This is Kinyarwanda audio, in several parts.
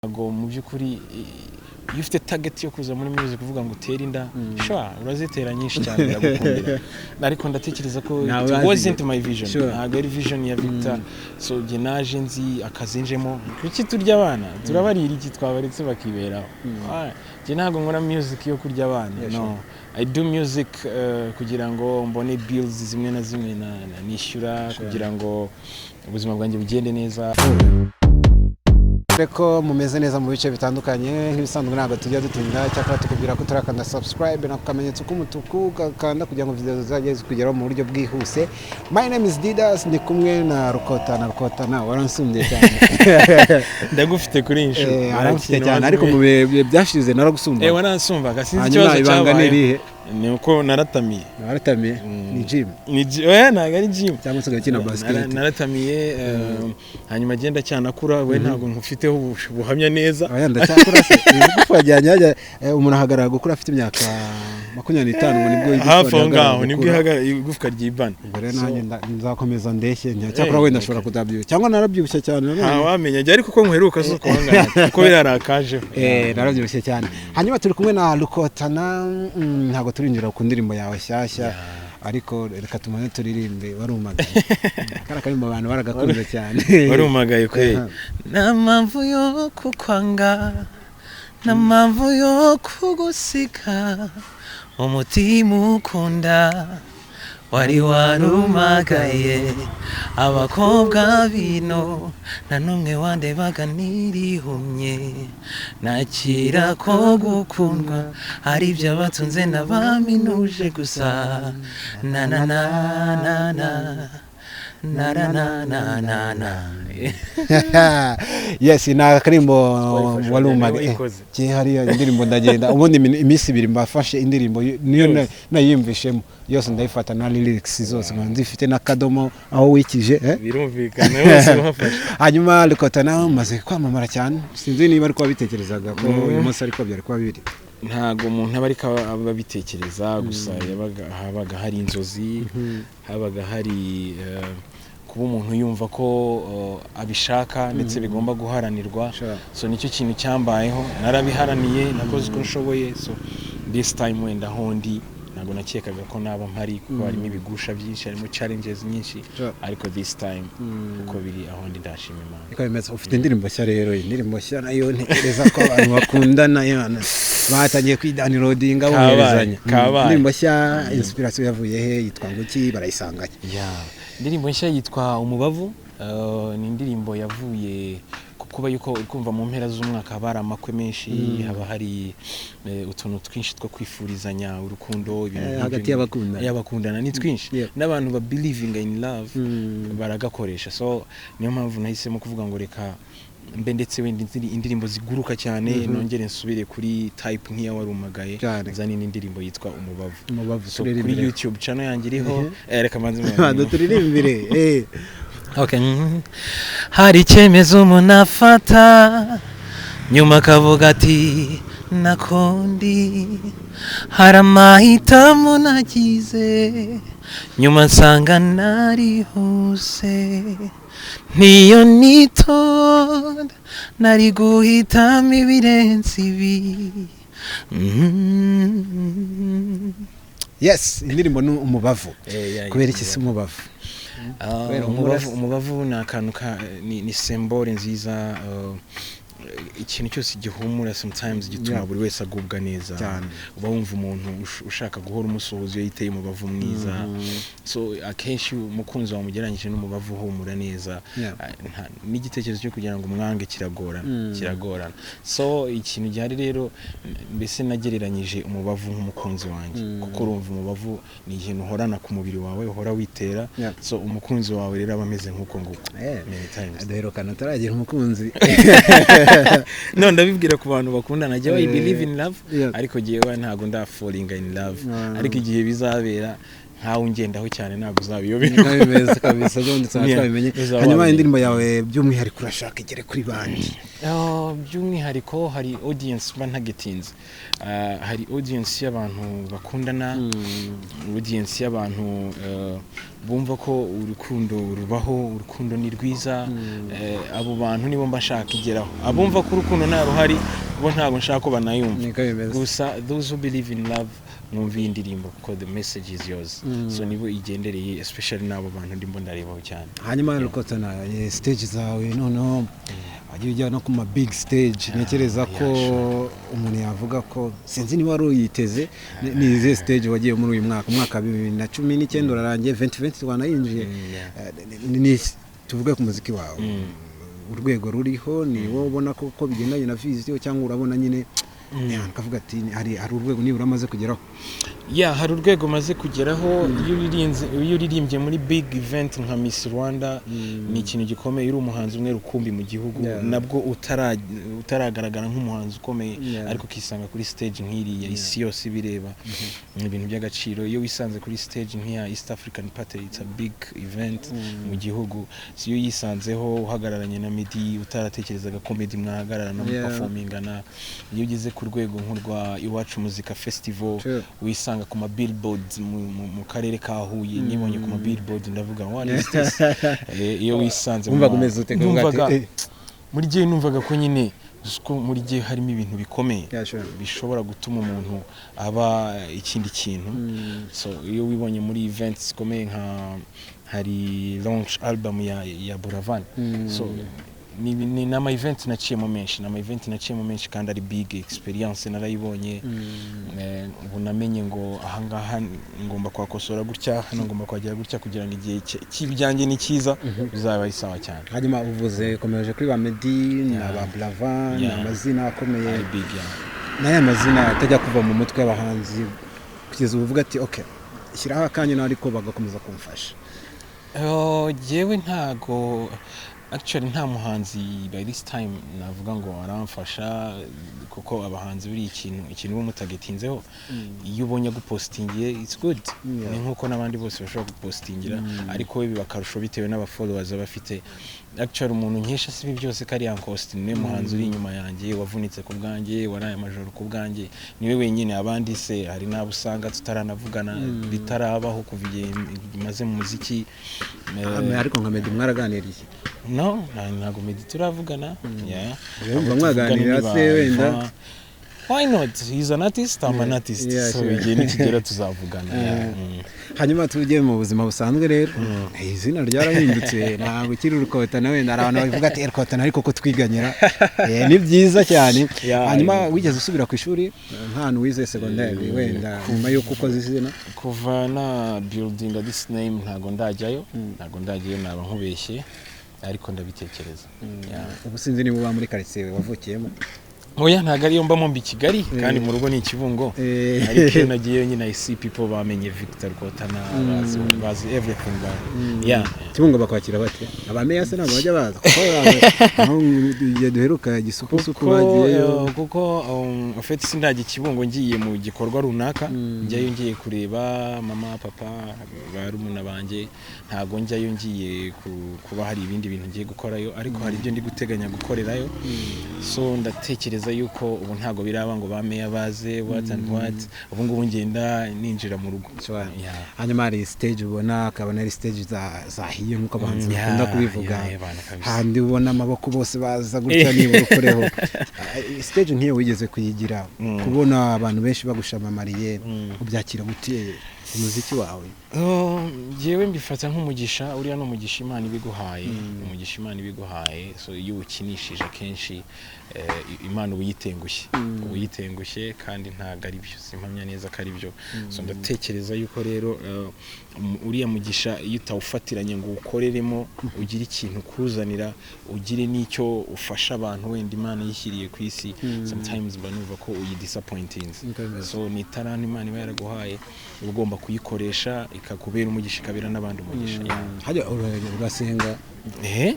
Ago mu byukuri iyo ufite target yo kuza muri music kuvuga ngo utera inda sha urazitera nyinshi cyane biragukundira ariko ndatekereza ko it wasn't my vision ntabwo ari vision ya Victor so je naje nzi akazinjemo kuki turya abana turabarira iki twabaretse bakiberaho je ntabwo nkora music yo kurya abana no I do music kugira ngo mbone bills zimwe na zimwe nishyura kugira ngo ubuzima bwanjye bugende neza. Reko mumeze neza mu bice bitandukanye nk'ibisanzwe ntabwo tujya dutinda cyakora tukubwira ko turakanda subscribe na kukamenyetso k'umutuku kanda kugira ngo video zizajye zikugeraho mu buryo bwihuse. My name is Didas, ndi kumwe na Rukotana waransumye cyane. Ndagufite kuri inshu arafite cyane ariko mu byashize naragusumba waransumbaga sinzi ikibazo cyabaye ni uko naratamiye ni gym ntago ari gym cyangwa se gakina basket naratamiye hanyuma agenda cyanakura we ntago nkufiteho ubuhamya neza ndacyakura se gufajyanya umuntu ahagarara gukura afite imyaka 25 ngo nibwo hafi ngaho nibwo igufwa ryibana mbere nanjye nzakomeza ndeshye cyakora wenda ashobora kudabyo cyangwa narabyibushye cyane wamenya je ariko ko nkweruka zo kuhangana ko birarakaje narabyibushye cyane. Hanyuma turi kumwe na Rukotana ntago turinjira ku ndirimbo yawe shyashya ariko reka tumane turirimbe warumagaye kari mu bantu baragakunze cyane warumagaye kwe namamvu yo kukwanga namamvu yo kugusika umutima ukunda wari warumagaye abakobwa bino nanumwe wandebaga nirihumye nakira ko gukundwa ari byo batunze nabaminuje gusa na na na na na yes na karimbo warumagaye hari indirimbo ndagenda ubundi iminsi 2 mbafashe indirimbo niyo nayimvishemo yose ndayifata na lyrics zose nzifite na kadomo aho wikije birumvikana yose bafashe. Hanyuma Rukotana maze kwamamara cyane sinzi niba ari kwa bitekerezaga ko uyu munsi ariko byari kwa bibiri ntago umuntu abarika ababitekereza gusa habaga hari inzozi habaga hari kuba umuntu yumva ko abishaka ndetse bigomba guharanirwa so nicyo kintu cyambayeho narabiharaniye nakoze uko nshoboye so this time wenda hondi ntago nakekaga ko naba mpari kuko harimo ibigusha byinshi harimo challenges nyinshi ariko this time uko biri ahondi ndashima Imana. Iko bimeze ufite indirimbo nshya rero indirimbo nshya nayo ntekereza ko abantu bakundana yana batangiye kwidownloadinga boherezanya indirimbo nshya inspiration yavuye he yitwa nguki barayisanganye indirimbo nshya yitwa umubavu ni indirimbo yavuye kuba yuko kumva mu mpera z'umwaka habara amakwe menshi haba hari utuntu twinshi two kwifurizanya urukundo ibintu hagati y'abakundana ni twinshi n'abantu ba believing in love baragakoresha so niyo mpamvu nahisemo kuvuga ngo reka mbe ndetse wenda indirimbo ziguruka cyane nongere nsubire kuri type nk'iya warumagaye zani n'indirimbo yitwa umubavu so kuri YouTube channel yanjye iriho reka manzi mu turirimbire okay hari icyemezo umuntu afata nyuma akavuga ati nakundi hari amahitamo nagize nyuma nsanga nari hose niyo nitonda nari guhitamo ibirenze ibi yes indirimbo ni umubavu kubera iki si umubavu umubavu ni akantu ni symbole nziza ikintu cyose gihumura sometimes gituma buri wese agubwa neza uba wumva umuntu ushaka guhora umusohozi iyo yiteye umubavu mwiza so akenshi umukunzi wawe mugeranyije n'umubavu uhumura neza n'igitekerezo cyo kugira ngo umwange kiragorana so ikintu gihari rero mbese nagereranyije umubavu nk'umukunzi wanjye kuko urumva umubavu ni ikintu uhorana ku mubiri wawe uhora witera so umukunzi wawe rero aba ameze nk'uko nguko many times adaherukana ataragira umukunzi no ndabibwira ku bantu bakundana je I believe in love ariko jewe ntago nda falling in love ariko igihe bizabera nkawe ungendaho cyane ntabwo uzabiyoberwa bimeze kabisa byo twabimenye hanyuma indirimbo yawe by'umwihariko urashaka igere kuri bandi by'umwihariko hari audience bantagetinze hari audience y'abantu bakundana audience y'abantu bumva ko urukundo rubaho urukundo ni rwiza abo bantu nibo mbashaka igeraho abumva ko urukundo nabo hari bo ntabwo nshaka ko banayumva gusa those who believe in love numva indirimbo kuko the message is yours so nibo igendereye especially nabo bantu ndimbo ndarebaho cyane hanyuma Rukotana stage zawe noneho wagiye ujya no ku ma big stage nekereza ko umuntu yavuga ko sinzi niba wari uyiteze ni ize stage wagiye muri uyu mwaka 2019 urarangiye 2020 wanayinjiye ni tuvuge ku muziki wawe urwego ruriho ni wowe ubona ko bigendanye na vision cyangwa urabona nyine nkavuga ati hari urwego niba uramaze kugeraho hari urwego maze kugeraho iyo uririmbye muri big event nka Miss Rwanda ni ikintu gikomeye uri umuhanzi umwe rukumbi mu gihugu nabwo utaragaragara nk'umuhanzi ukomeye ariko kisanga kuri stage nk'iriya isi yose bireba ibintu by'agaciro iyo wisanze kuri stage nk'iya East African Party it's a big event mu gihugu iyo yisanzeho uhagararanye na Medi utaratekerezaga ko Medi mwahagarara no performingana iyo ugeze ku rwego nk'urwa Iwacu Muzika Festival wisanga ku ma billboards mu karere ka Huye nibonye ku ma billboard ndavuga what is this iyo wisanze muri gihe numvaga ko nyine muri gihe harimo ibintu bikomeye bishobora gutuma umuntu aba ikindi kintu so iyo wibonye muri events zikomeye nka hari launch album ya Buravan so ni nama event naciyemo menshi kandi ari big experience narayibonye bunamenye ngo ahangaha ngomba kwakosora gutya hano ngomba kwagira gutya kugira ngo igihe cy'ibyanjye ni cyiza bizaba isawa cyane hanyuma uvuze komeje kuri ba Medi na ba Blavan na amazina akomeye big n'aya mazina atajya kuva mu mutwe y'abahanzi kugeza uvuga ati okay shyiraho akanya nawe ariko bagakomeza kumfasha jewe ntago actually nta muhanzi by this time navuga ngo aramfasha kuko abahanzi buri ikintu bo mutagetinzeho iyo ubonye gupostingiye it's good ni nkuko nabandi bose bashobora gupostingira ariko we bibakarusho bitewe n'aba followers bafite actually umuntu nkesha sibi byose kari yankosti ni muhanzi uri inyuma yanjye wavunitse ku bwanjye waraye amajoro ku bwanjye niwe wenyine abandi se hari nabo usanga tutaranavugana bitarabaho kuviye maze mu muziki ariko nka Medi mwaraganiriye no ntago Medi turavugana mwaganira se wenda why not he's an artist I'm an artist so igihe nikigera tuzavugana hanyuma tujye mu buzima busanzwe rero izina ryarahindutse ntabwo kiri Rukotana wenda abantu bavuga ati Rukotana ariko ko twiganyira ni byiza cyane hanyuma wigeze usubira ku ishuri nk'ahantu wize secondary wenda nyuma yuko ukoze izina kuva na building this name ntago ndajyayo naba nkubeshye ariko ndabitekereza ubu sinzi niba uba muri quartier wavukiyemo oya ntago ari yo mbamo mbi Kigali kandi mu rugo ni Ikibungo ariko iyo nagiye nyine I see people bamenye Victor Rukotana bazi everything Kibungo bakwakira bate abameya se nabo bajya baza aho duheruka gisupusupu bagiye kuko ufite sindaje Kibungo ngiye mu gikorwa runaka njyayo ngiye kureba mama papa barumuna banje ntago njyayo ngiye kuba hari ibindi bintu ngiye gukorayo ariko hari ibyo ndi guteganya gukorerayo so ndatekereza yuko ubu ntago biraba ngo bameya baze what and what ubu ngubu ngenda ninjira mu rugo hanyuma ari stage ubona akabana ari stage zahiye nkuko abahanzi bakunda kubivuga handi ubona amaboko bose baza gutya niba ukoreho stage nkiyo wigeze kuyigira kubona abantu benshi bagushamamariye ubyakira guteye umuziki wawe jewe mbifata nk'umugisha uriya no mugisha Imana ibiguhaye so iyo ukinishije kenshi Imana uyitengushye kandi ntago ari byo simpamya neza ko ari byo so ndatekereza yuko rero uriya mugisha iyo utawufatiranye ngo ukoreremo ugira ikintu kuzanira ugire n'icyo ufasha abantu wenda Imana yishyiriye ku isi sometimes banuva ko uyidisappointing so ni talent Imana iba yaraguhaye ugomba kuyikoresha ikakubera umugisha ikabera n'abandi umugisha. Hajya urasenga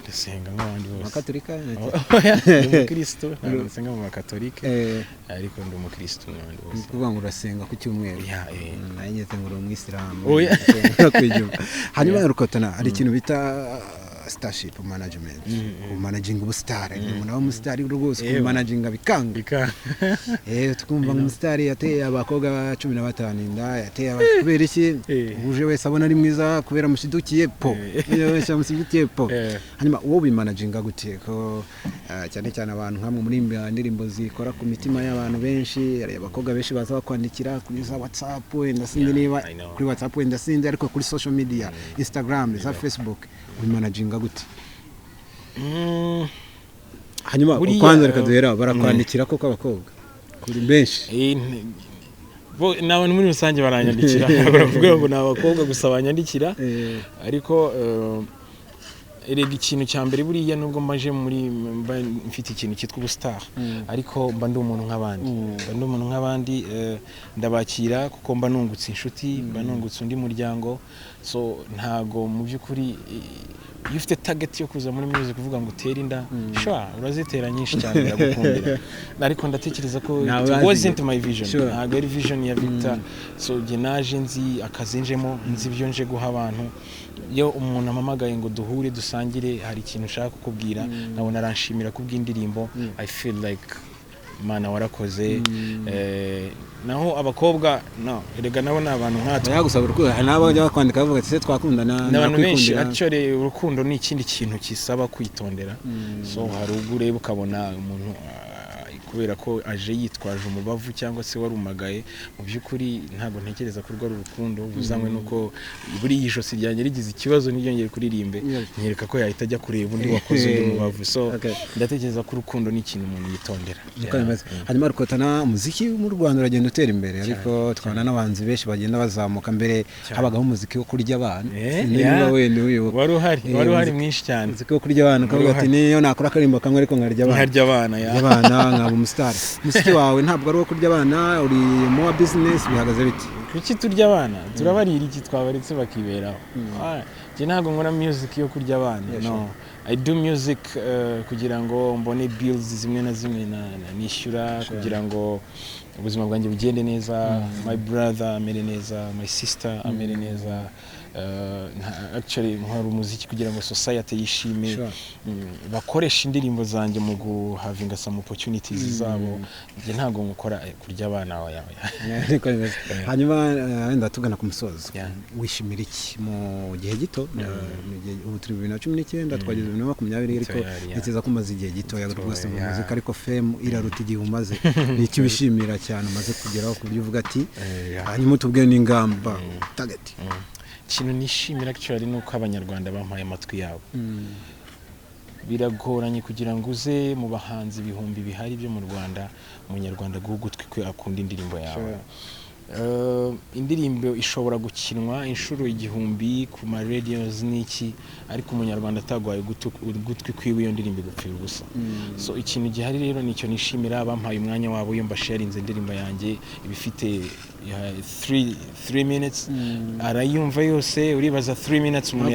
ndasenga nk'abandi bose. Makatolika ndi umukristo, ndasenga mu makatolika ariko ndi umukristo n'abandi bose. Kuvuga ngo urasenga ku cyumweru. Nanyeze ngo uri umwisilamu. Hanyuma Rukotana hari ikintu bita starship management, managing ubustari, umuntu aba umusitari rwose ku managinga bikanga. Tukumva umusitari yateye abakobwa 15 inda, yateye kubera iki uje wese abona ari mwiza kubera mushidukiye po, yose mushidukiye po. Hanyuma wowe bimanaginga gute ko cyane cyane abantu nkamwe muri indirimbo zikora ku mitima y'abantu benshi, ari abakobwa benshi baza bakwandikira kuri za WhatsApp wenda sindi niba kuri WhatsApp wenda sindi ariko kuri social media Instagram za Facebook bimanaginga gute? Hanyuma ukwanza reka duhera barakwandikira koko abakobwa kuri benshi nawe muri rusange baranyandikira baravuga ngo n'abakobwa gusa banyandikira ariko erega ikintu cya mbere buriya nubwo mbaje muri mfite ikintu cyitwa ubustar ariko mba ndi umuntu nk'abandi ndabakira kuko mba nungutse inshuti mba nungutse undi muryango so ntago mu by'ukuri iyo ufite target yo kuza muri music kuvuga ngo utera inda urazitera nyinshi cyane ndagukundira ariko ndatekereza ko it wasn't my vision ntago ari vision ya Victor so je naje nzi akazinjemo nzi byo nje guha abantu yo umuntu amamagaye ngo duhure dusangire hari ikintu ushaka kukubwira nabona aranshimira kubw'indirimbo I feel like mana warakoze naho abakobwa erega nabo n'abantu nkatwe yagusaba urukundo nabo bajya kwandika bavuga ati se twakundana n'abantu benshi actually urukundo ni ikindi kintu kisaba kwitondera so hari ureba ukabona umuntu kubera ko aje yitwaje umubavu cyangwa se warumagaye mu by'ukuri ntago ntekereza ko rwa rukundo buzanywe nuko buri yishosi ryanjye rigize ikibazo n'ibyongeye kuririmbe nyereka ko yahita ajya kureba undi wakoze undi mubavu so ndatekereza ko urukundo ni ikintu umuntu yitondera. Hanyuma Rukotana umuziki mu Rwanda uragenda utera imbere ariko twana n'abanzi benshi bagenda bazamuka mbere habagaho umuziki wo kurya abana niba wende uyu wari uhari mwinshi cyane umuziki wo kurya abana kavuga ati niyo nakora karimbo kamwe ariko nkarya abana musiki wawe ntabwo ari wo kurya abana uri mu business bihagaze biti kuki turya abana turabarira iki twabaretse bakiberaho je ntago nkora music yo kurya abana no I do music kugira ngo mbone bills zimwe na zimwe nishyura kugira ngo ubuzima bwanjye bugende neza my brother amere neza my sister amere neza actually nkora umuziki kugira ngo society yishime bakoresha indirimbo zanjye mu guhavinga some opportunities zabo nje ntago nkora kurya abana yawe. Hanyuma wenda tugana ku musozo wishimira iki mu gihe gito ubu 2019 twageze 2020 ariko niteza ko maze igihe gito ya rwose mu muzika ariko fame iraruta igihe umaze ni iki wishimira cyane umaze kugeraho ku byo uvuga ati hanyuma tubwire n'ingamba target ikintu nishimira actually nuko abanyarwanda bampaye amatwi yabo biragoranye kugira ngo uze mu bahanzi ibihumbi bihari byo mu Rwanda umunyarwanda gugutwi kwe akunda indirimbo yawe indirimbo ishobora gukinwa inshuro igihumbi ku ma radios niki ariko umunyarwanda atagwaye gutwi kwiwe iyo ndirimbo gupfira gusa so ikintu gihari rero nicyo nishimira bampaye umwanya wabo iyo mbasharinze indirimbo yanjye ibifite 3 minutes arayumva yose uribaza 3 minutes umuntu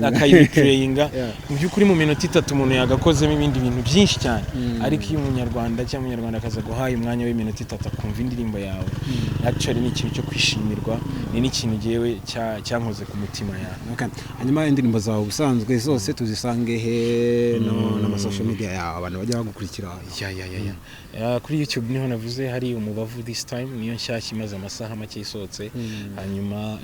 yakayiplayinga mu byukuri mu minota 3 umuntu yagakozemo ibindi bintu byinshi cyane ariko iyo umunyarwanda cyangwa umunyarwanda akaza guhaye umwanya w'iminota 3 akumva indirimbo yawe actually ni ikintu cyo kwishimirwa ni n'ikintu giyewe cyankoze ku mutima yawe. Hanyuma indirimbo zawe ubusanzwe zose tuzisange he no social media yawe abantu bajya bagukurikira kuri YouTube niho navuze hari umubavu this time niyo nshyashya imaze amasaha make isohotse hanyuma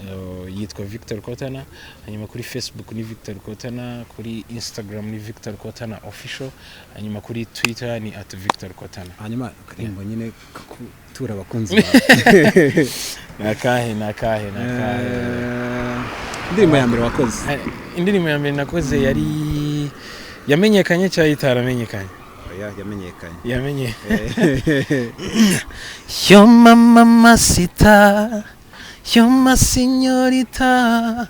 yitwa Victor Rukotana hanyuma kuri Facebook ni Victor Rukotana kuri Instagram ni Victor Rukotana official hanyuma kuri Twitter ni @VictorRukotana hanyuma karimbo nyine tura abakunzi bawe nakahe indirimbo ya mbere wakoze indirimbo ya mbere nakoze yari yamenyekanye cyangwa itaramenyekanye yamenye Yo mamacita yo ma signorita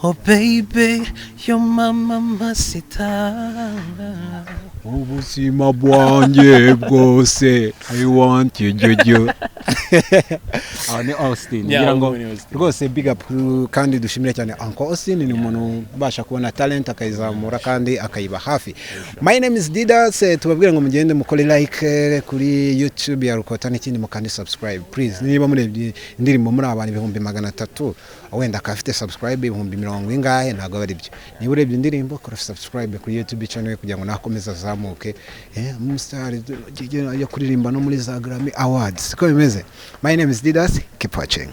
oh baby yo mamacita ubuzima bwanjye bwose I want you jojo aho ni Austin Yeah, ngira ngo ubu ni Austin. rwose big up kandi dushimire cyane Uncle Austin ni umuntu ubasha kubona talent akayizamura kandi akayiba hafi. My name is Didas, tubabwire ngo mugende mukore like kuri YouTube ya Rukotana ikindi mukandi subscribe please. Niba murebye indirimbo muri abantu 300 wenda akafite subscribe 70 ingahe ntago bari byo. Niba urebye indirimbo kora subscribe kuri YouTube channel kugira ngo nakomeza azamuke umustar yo kuririmba no muri za Grammy Awards. Siko bimeze. My name is Didas, keep watching.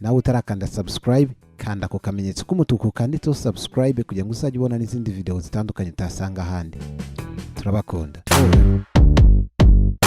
Nawe utarakanda subscribe kanda ko kamenyetso k'umutuku kanditseho subscribe kugira ngo uzajye ubona n'izindi video zitandukanye utasanga ahandi. Turabakunda.